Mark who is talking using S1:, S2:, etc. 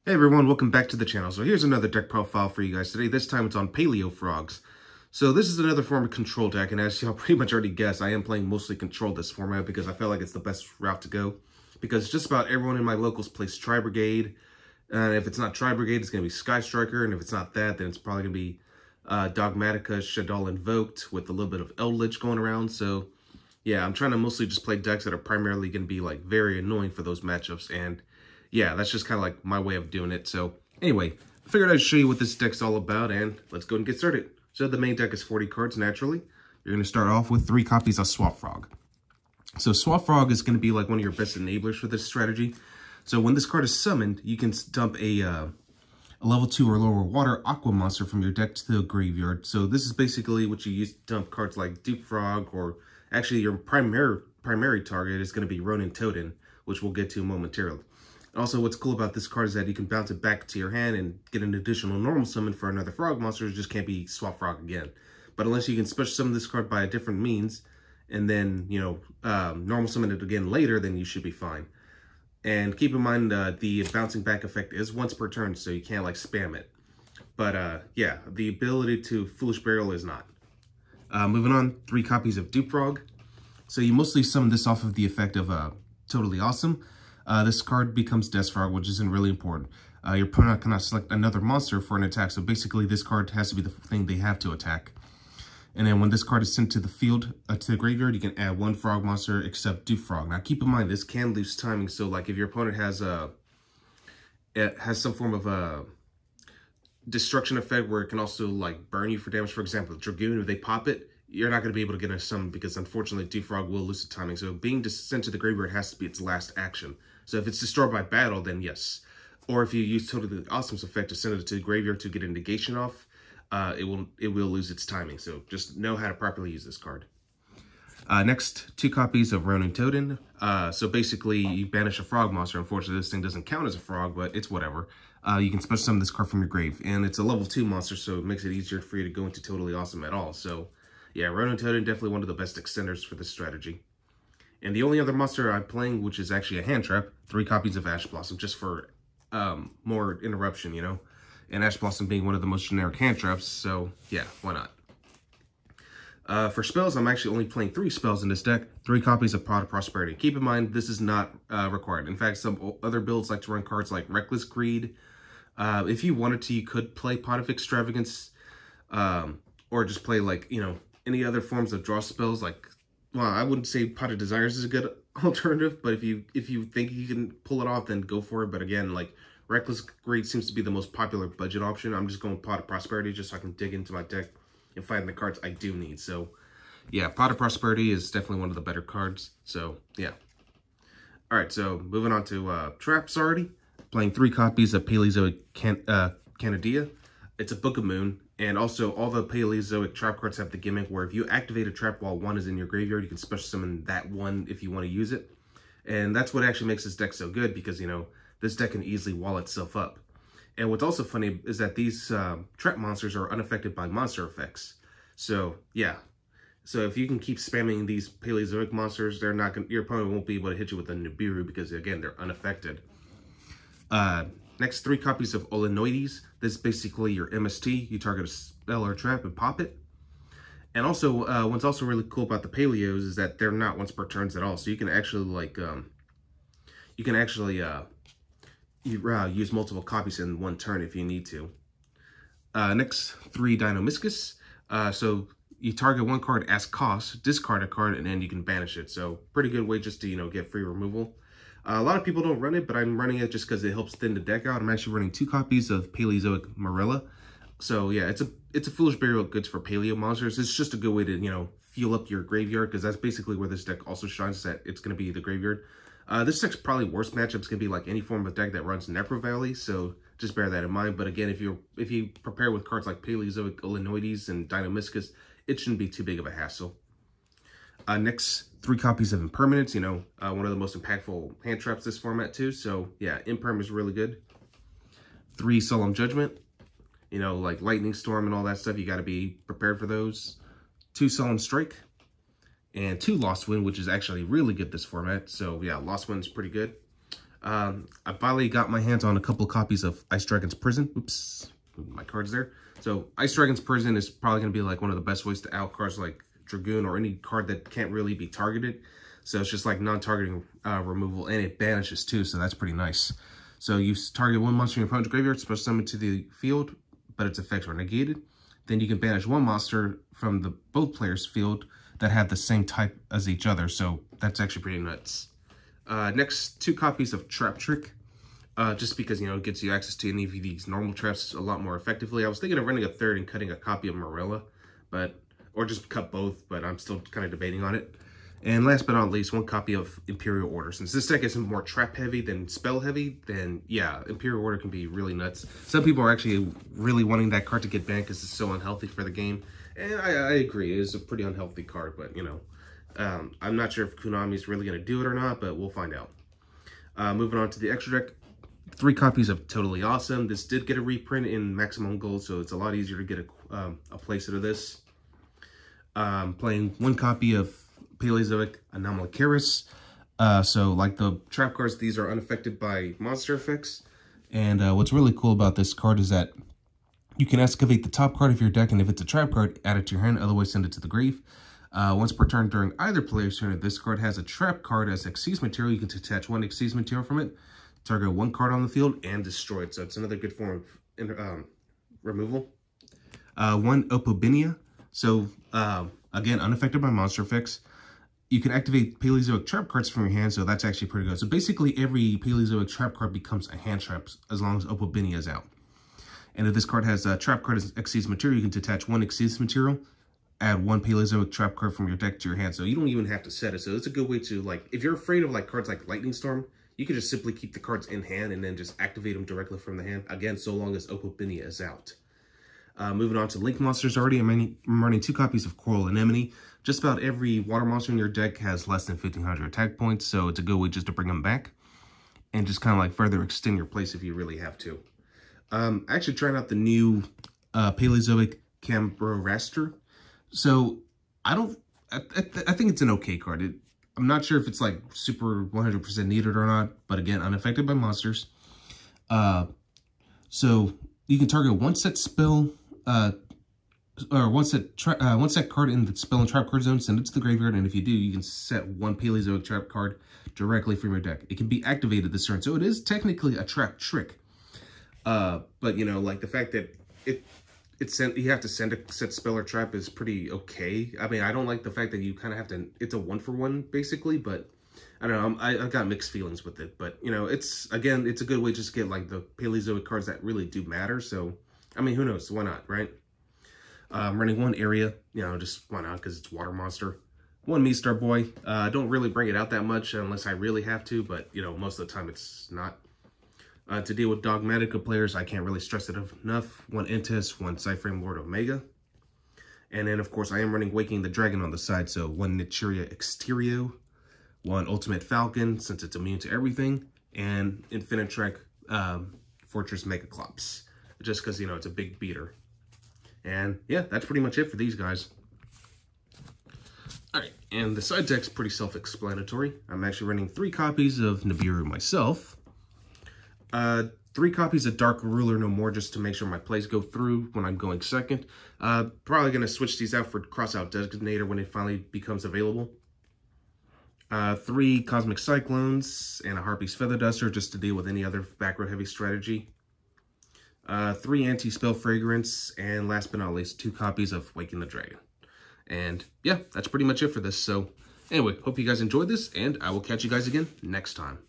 S1: Hey everyone, welcome back to the channel. So here's another deck profile for you guys today. This time it's on Paleo Frogs. So this is another form of control deck, and as y'all pretty much already guessed, I am playing mostly control this format because I feel like it's the best route to go. Because just about everyone in my locals plays Tri Brigade, and if it's not Tri Brigade, it's going to be Sky Striker, and if it's not that, then it's probably going to be Dogmatica, Shaddoll Invoked with a little bit of Eldritch going around. So yeah, I'm trying to mostly just play decks that are primarily going to be like very annoying for those matchups, and yeah, that's just kind of like my way of doing it. So anyway, I figured I'd show you what this deck's all about, and let's go and get started. So the main deck is 40 cards, naturally. You're going to start off with 3 copies of Swap Frog. So Swap Frog is going to be like one of your best enablers for this strategy. So when this card is summoned, you can dump a level 2 or lower water aqua monster from your deck to the graveyard. So this is basically what you use to dump cards like Duke Frog, or actually your primary target is going to be Ronin Totem, which we'll get to momentarily. Also, what's cool about this card is that you can bounce it back to your hand and get an additional normal summon for another frog monster. It just can't be Swap Frog again. But unless you can special summon this card by a different means, and then, you know, normal summon it again later, then you should be fine. And keep in mind, the bouncing back effect is once per turn, so you can't, like, spam it. But, yeah, the ability to Foolish Burial is not. Moving on, 3 copies of Duke Frog. So you mostly summon this off of the effect of Totally Awesome. This card becomes Death Frog, which isn't really important. Your opponent cannot select another monster for an attack, so basically this card has to be the thing they have to attack. And then when this card is sent to the field, to the graveyard, you can add 1 frog monster except Duke Frog. Now keep in mind, this can lose timing, so like if your opponent has some form of a destruction effect where it can also like burn you for damage, for example, Dragoon, if they pop it, you're not going to be able to get a summon because unfortunately Duke Frog will lose the timing. So being sent to the graveyard has to be its last action. So if it's destroyed by battle, then yes. Or if you use Totally Awesome's effect to send it to the graveyard to get a negation off, it will lose its timing. So just know how to properly use this card. Next, 2 copies of Ronin Totem. So basically, you banish a frog monster. Unfortunately, this thing doesn't count as a frog, but it's whatever. You can special summon this card from your grave, and it's a level 2 monster, so it makes it easier for you to go into Totally Awesome at all. So yeah, Ronin Totem definitely one of the best extenders for this strategy. And the only other monster I'm playing, which is actually a hand trap, 3 copies of Ash Blossom, just for more interruption, you know? And Ash Blossom being one of the most generic hand traps, so yeah, why not? For spells, I'm actually only playing 3 spells in this deck, 3 copies of Pot of Prosperity. Keep in mind, this is not required. In fact, some other builds like to run cards like Reckless Greed. If you wanted to, you could play Pot of Extravagance, or just play like, you know, any other forms of draw spells like, well, I wouldn't say Pot of Desires is a good alternative, but if you think you can pull it off, then go for it. But again, like, Reckless Greed seems to be the most popular budget option. I'm just going Pot of Prosperity just so I can dig into my deck and find the cards I do need. So yeah, Pot of Prosperity is definitely one of the better cards. So yeah. All right, so moving on to traps already. Playing 3 copies of Paleozoic Canadia. It's a Book of Moon. And also, all the Paleozoic trap cards have the gimmick where if you activate a trap while 1 is in your graveyard, you can special summon that 1 if you want to use it. And that's what actually makes this deck so good because, you know, this deck can easily wall itself up. And what's also funny is that these trap monsters are unaffected by monster effects. So, yeah. So if you can keep spamming these Paleozoic monsters, they're not gonna, your opponent won't be able to hit you with a Nibiru because, again, they're unaffected. Next, 3 copies of Olenoides. This is basically your MST. You target a spell or a trap and pop it. And also, what's also really cool about the Paleos is that they're not once per turns at all. So you can actually, like, use multiple copies in 1 turn if you need to. Next, 3 Dinomischus. So you target 1 card as cost, discard a card, and then you can banish it. So pretty good way just to, you know, get free removal. A lot of people don't run it, but I'm running it just because it helps thin the deck out. I'm actually running 2 copies of Paleozoic Morella. So yeah, it's a Foolish Burial goods for Paleo monsters. It's just a good way to, you know, fuel up your graveyard because that's basically where this deck also shines, that it's going to be the graveyard. This deck's probably worst matchup's going to be like any form of deck that runs Necro Valley, so just bear that in mind. But again, if you prepare with cards like Paleozoic Olenoides and Dinomischus, it shouldn't be too big of a hassle. Next, 3 copies of Impermanence, you know, one of the most impactful hand traps this format too. So yeah, Imperm is really good. 3 Solemn Judgment, you know, like Lightning Storm and all that stuff. You got to be prepared for those. 2 Solemn Strike. And 2 Lost Wind, which is actually really good this format. So yeah, Lost Wind's pretty good. I finally got my hands on a couple of copies of Ice Dragon's Prison. Oops, my card's there. So Ice Dragon's Prison is probably going to be like one of the best ways to out cards like Dragoon or any card that can't really be targeted. So it's just like non-targeting removal, and it banishes too, so that's pretty nice. So you target one monster in your opponent's graveyard, special summon to the field, but its effects are negated. Then you can banish one monster from the both players' field that have the same type as each other, so that's actually pretty nuts. Next, 2 copies of Trap Trick, just because, you know, it gets you access to any of these normal traps a lot more effectively. I was thinking of running a third and cutting a copy of Morella, or just cut both, but I'm still kind of debating on it. And last but not least, 1 copy of Imperial Order. Since this deck is more trap heavy than spell heavy, then yeah, Imperial Order can be really nuts. Some people are actually really wanting that card to get banned because it's so unhealthy for the game. And I agree, it is a pretty unhealthy card, but you know, I'm not sure if Konami is really going to do it or not, but we'll find out. Moving on to the extra deck, 3 copies of Totally Awesome. This did get a reprint in Maximum Gold, so it's a lot easier to get a playset of this. Playing 1 copy of Paleozoic Anomalocaris. So like the trap cards, these are unaffected by monster effects. And what's really cool about this card is that you can excavate the top card of your deck, and if it's a trap card, add it to your hand, otherwise send it to the grave. Once per turn during either player's turn, if this card has a trap card as Xyz material, you can detach 1 Xyz material from it, target 1 card on the field, and destroy it. So it's another good form of removal. 1 Opobinia. So again, unaffected by monster effects. You can activate Paleozoic trap cards from your hand, so that's actually pretty good. So basically, every Paleozoic trap card becomes a hand trap as long as Opobinia is out. And if this card has a trap card as Xyz material, you can detach 1 Xyz material, add 1 Paleozoic trap card from your deck to your hand. So you don't even have to set it. So it's a good way to, like, if you're afraid of like cards like Lightning Storm, you can just simply keep the cards in hand and then just activate them directly from the hand. Again, so long as Opobinia is out. Moving on to Link monsters already, I'm running 2 copies of Coral Anemone. Just about every water monster in your deck has less than 1,500 attack points, so it's a good way just to bring them back and just kind of like further extend your place if you really have to. Actually trying out the new Paleozoic Cambraraster. So I think it's an okay card. I'm not sure if it's like super 100% needed or not, but again, unaffected by monsters. So you can target 1 set spell, or one set card in the spell and trap card zone, send it to the graveyard, and if you do, you can set 1 Paleozoic trap card directly from your deck. It can be activated this turn, so it is technically a trap trick. But you know, like the fact that you have to send a set spell or trap is pretty okay. I mean, I don't like the fact that you kind of have to, it's a 1-for-1 basically, but I don't know, I got mixed feelings with it. But you know, it's a good way just to get like the Paleozoic cards that really do matter. So, I mean, who knows, why not, right? I'm running 1 area, you know, just why not, because it's water monster. 1 Meestar Boy. Don't really bring it out that much unless I really have to, but you know, most of the time it's not. To deal with Dogmatica players, I can't really stress it enough. 1 Intis, 1 Cyframe Lord Omega. And then, of course, I am running Waking the Dragon on the side, so 1 Nichiria Exterio, 1 Ultimate Falcon, since it's immune to everything, and Infinitrek Fortress Megaclops, just because, you know, it's a big beater. And, yeah, that's pretty much it for these guys. Alright, and the side deck's pretty self-explanatory. I'm actually running 3 copies of Nibiru myself. 3 copies of Dark Ruler No More, just to make sure my plays go through when I'm going second. Probably going to switch these out for Crossout Designator when it finally becomes available. 3 Cosmic Cyclones and a Harpy's Feather Duster, just to deal with any other back row heavy strategy. 3 Anti-Spell Fragrance, and last but not least, 2 copies of Waking the Dragon. And yeah, that's pretty much it for this. So anyway, hope you guys enjoyed this, and I will catch you guys again next time.